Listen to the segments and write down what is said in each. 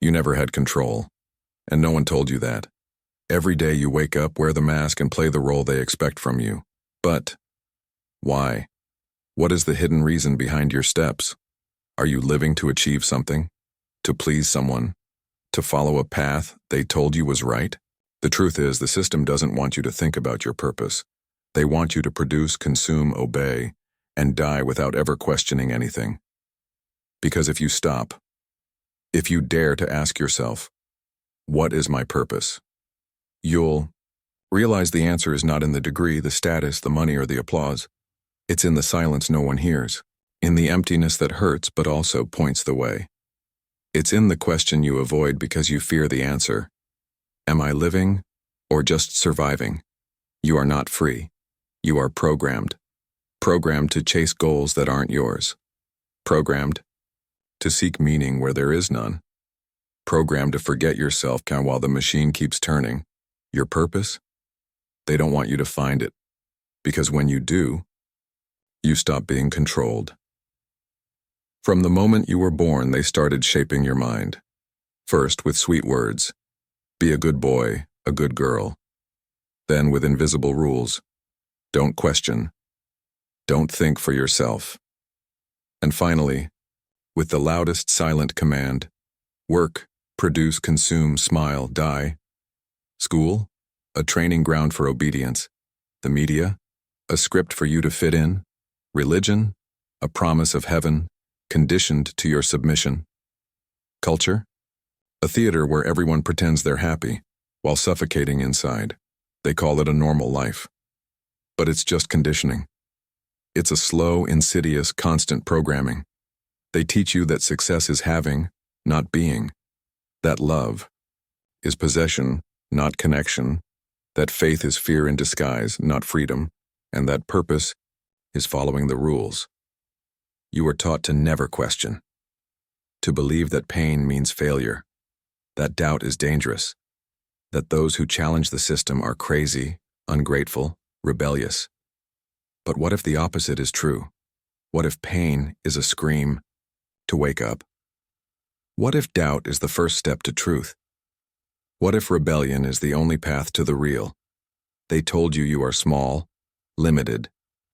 You never had control, and no one told you that. Every day you wake up, wear the mask, and play the role they expect from you. But why? What is the hidden reason behind your steps? Are you living to achieve something? To please someone? To follow a path they told you was right? The truth is, the system doesn't want you to think about your purpose. They want you to produce, consume, obey, and die without ever questioning anything. Because if you stop, if you dare to ask yourself, what is my purpose? You'll realize the answer is not in the degree, the status, the money, or the applause. It's in the silence no one hears, in the emptiness that hurts but also points the way. It's in the question you avoid because you fear the answer. Am I living or just surviving? You are not free. You are programmed. Programmed to chase goals that aren't yours. Programmed to seek meaning where there is none. Programmed to forget yourself while the machine keeps turning. Your purpose? They don't want you to find it. Because when you do, you stop being controlled. From the moment you were born, they started shaping your mind. First with sweet words. Be a good boy, a good girl. Then with invisible rules. Don't question. Don't think for yourself. And finally, with the loudest silent command. Work, produce, consume, smile, die. School, a training ground for obedience. The media, a script for you to fit in. Religion, a promise of heaven, conditioned to your submission. Culture, a theater where everyone pretends they're happy, while suffocating inside. They call it a normal life. But it's just conditioning. It's a slow, insidious, constant programming. They teach you that success is having, not being. That love is possession, not connection. That faith is fear in disguise, not freedom. And that purpose is following the rules. You are taught to never question. To believe that pain means failure. That doubt is dangerous. That those who challenge the system are crazy, ungrateful, rebellious. But what if the opposite is true? What if pain is a scream to wake up? What if doubt is the first step to truth? What if rebellion is the only path to the real? They told you you are small, limited,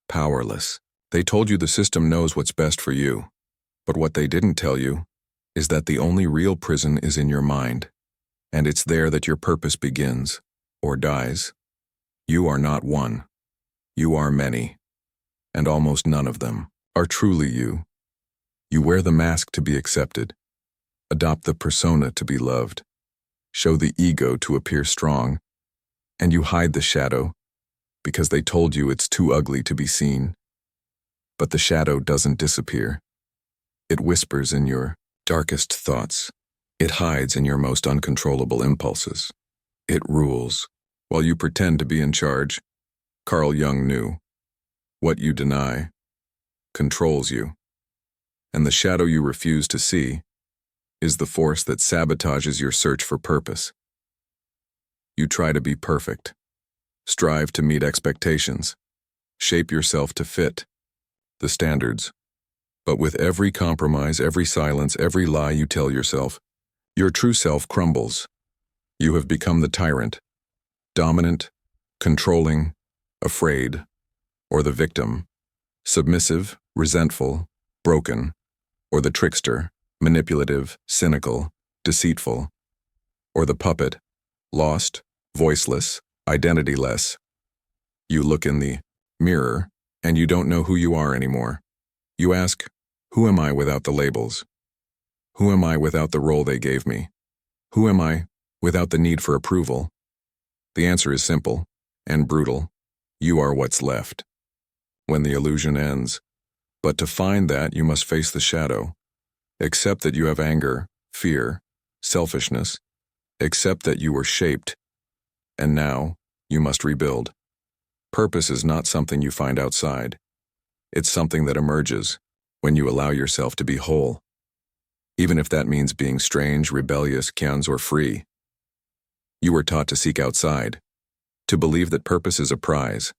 powerless. They told you the system knows what's best for you. But what they didn't tell you is that the only real prison is in your mind. And it's there that your purpose begins, or dies. You are not one. You are many. And almost none of them are truly you. You wear the mask to be accepted. Adopt the persona to be loved. Show the ego to appear strong. And you hide the shadow because they told you it's too ugly to be seen. But the shadow doesn't disappear. It whispers in your darkest thoughts. It hides in your most uncontrollable impulses. It rules while you pretend to be in charge. Carl Jung knew, what you deny controls you. And the shadow you refuse to see is the force that sabotages your search for purpose. You try to be perfect. Strive to meet expectations. Shape yourself to fit the standards. But with every compromise, every silence, every lie you tell yourself, your true self crumbles. You have become the tyrant, dominant, controlling, afraid, or the victim, submissive, resentful, broken, or the trickster, manipulative, cynical, deceitful, or the puppet, lost, voiceless, identityless. You look in the mirror, and you don't know who you are anymore. You ask, who am I without the labels? Who am I without the role they gave me? Who am I without the need for approval? The answer is simple and brutal. You are what's left when the illusion ends. But to find that, you must face the shadow. Accept that you have anger, fear, selfishness. Accept that you were shaped. And now, you must rebuild. Purpose is not something you find outside. It's something that emerges when you allow yourself to be whole. Even if that means being strange, rebellious, or free. You were taught to seek outside, to believe that purpose is a prize,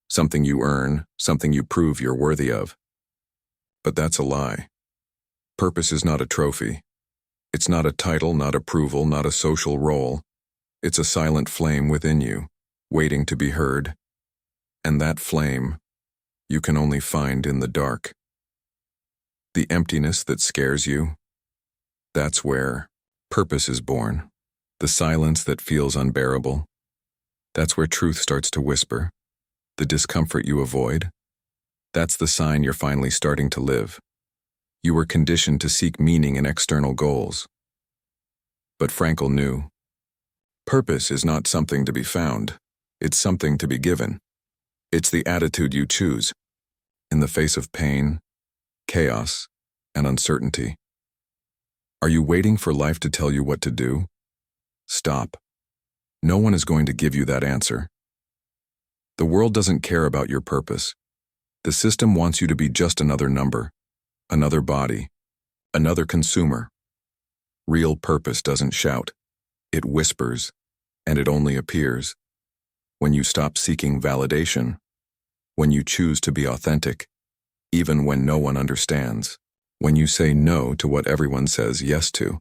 something you earn, something you prove you're worthy of. But that's a lie. Purpose is not a trophy. It's not a title, not approval, not a social role. It's a silent flame within you, waiting to be heard. And that flame, you can only find in the dark. The emptiness that scares you, that's where purpose is born. The silence that feels unbearable, that's where truth starts to whisper. The discomfort you avoid, that's the sign you're finally starting to live. You were conditioned to seek meaning in external goals. But Frankl knew. Purpose is not something to be found. It's something to be given. It's the attitude you choose in the face of pain, chaos, and uncertainty. Are you waiting for life to tell you what to do? Stop. No one is going to give you that answer. The world doesn't care about your purpose. The system wants you to be just another number, another body, another consumer. Real purpose doesn't shout. It whispers, and it only appears when you stop seeking validation, when you choose to be authentic, even when no one understands, when you say no to what everyone says yes to,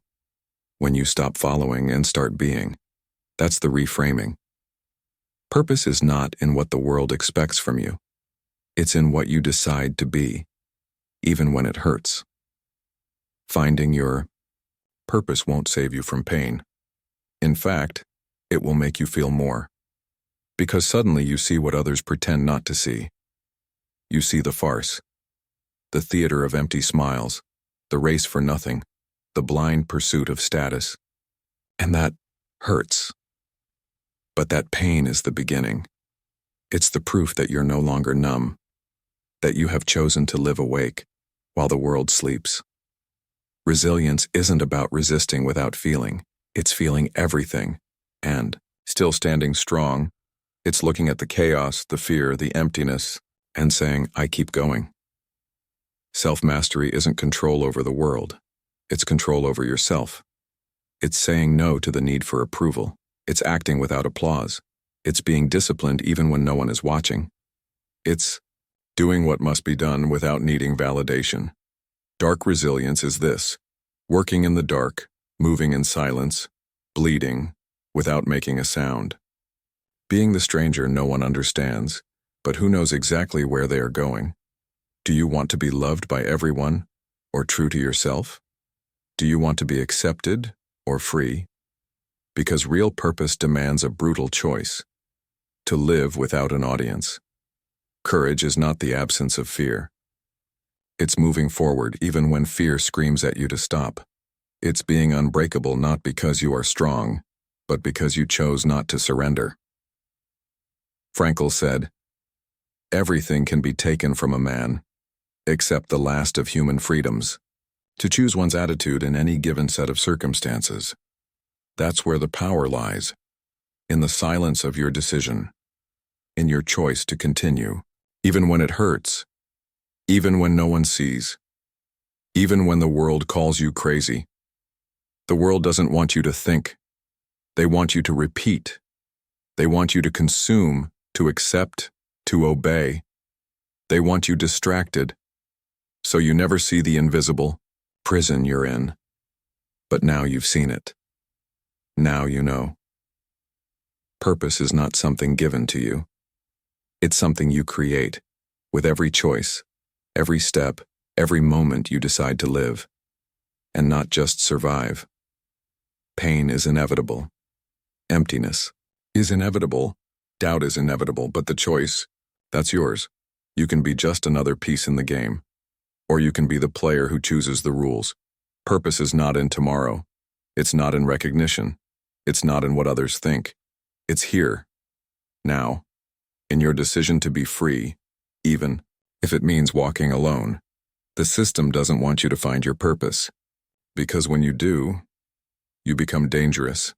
when you stop following and start being. That's the reframing. Purpose is not in what the world expects from you. It's in what you decide to be, even when it hurts. Finding your purpose won't save you from pain. In fact, it will make you feel more. Because suddenly you see what others pretend not to see. You see the farce, the theater of empty smiles, the race for nothing, the blind pursuit of status. And that hurts. But that pain is the beginning. It's the proof that you're no longer numb, that you have chosen to live awake while the world sleeps. Resilience isn't about resisting without feeling. It's feeling everything and still standing strong. It's looking at the chaos, the fear, the emptiness, and saying, I keep going. Self-mastery isn't control over the world. It's control over yourself. It's saying no to the need for approval. It's acting without applause. It's being disciplined even when no one is watching. It's doing what must be done without needing validation. Dark resilience is this: working in the dark, moving in silence, bleeding, without making a sound. Being the stranger no one understands, but who knows exactly where they are going. Do you want to be loved by everyone, or true to yourself? Do you want to be accepted, or free? Because real purpose demands a brutal choice: to live without an audience. Courage is not the absence of fear. It's moving forward even when fear screams at you to stop. It's being unbreakable not because you are strong, but because you chose not to surrender. Frankl said, everything can be taken from a man, except the last of human freedoms, to choose one's attitude in any given set of circumstances. That's where the power lies, in the silence of your decision, in your choice to continue, even when it hurts, even when no one sees, even when the world calls you crazy. The world doesn't want you to think. They want you to repeat. They want you to consume, to accept, to obey. They want you distracted, so you never see the invisible prison you're in. But now you've seen it. Now you know. Purpose is not something given to you. It's something you create, with every choice, every step, every moment you decide to live, and not just survive. Pain is inevitable. Emptiness is inevitable. Doubt is inevitable, but the choice, that's yours. You can be just another piece in the game, or you can be the player who chooses the rules. Purpose is not in tomorrow. It's not in recognition. It's not in what others think. It's here, now, in your decision to be free, even if it means walking alone. The system doesn't want you to find your purpose, because when you do, you become dangerous,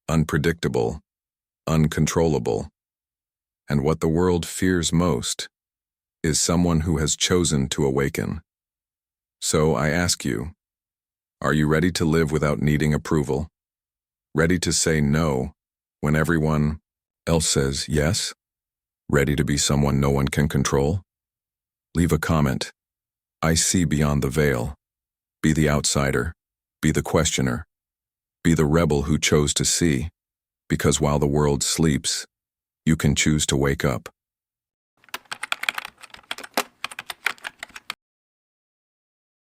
unpredictable, uncontrollable. And what the world fears most is someone who has chosen to awaken. So I ask you, are you ready to live without needing approval? Ready to say no when everyone else says yes? Ready to be someone no one can control? Leave a comment. I see beyond the veil. Be the outsider. Be the questioner. Be the rebel who chose to see, because while the world sleeps, you can choose to wake up.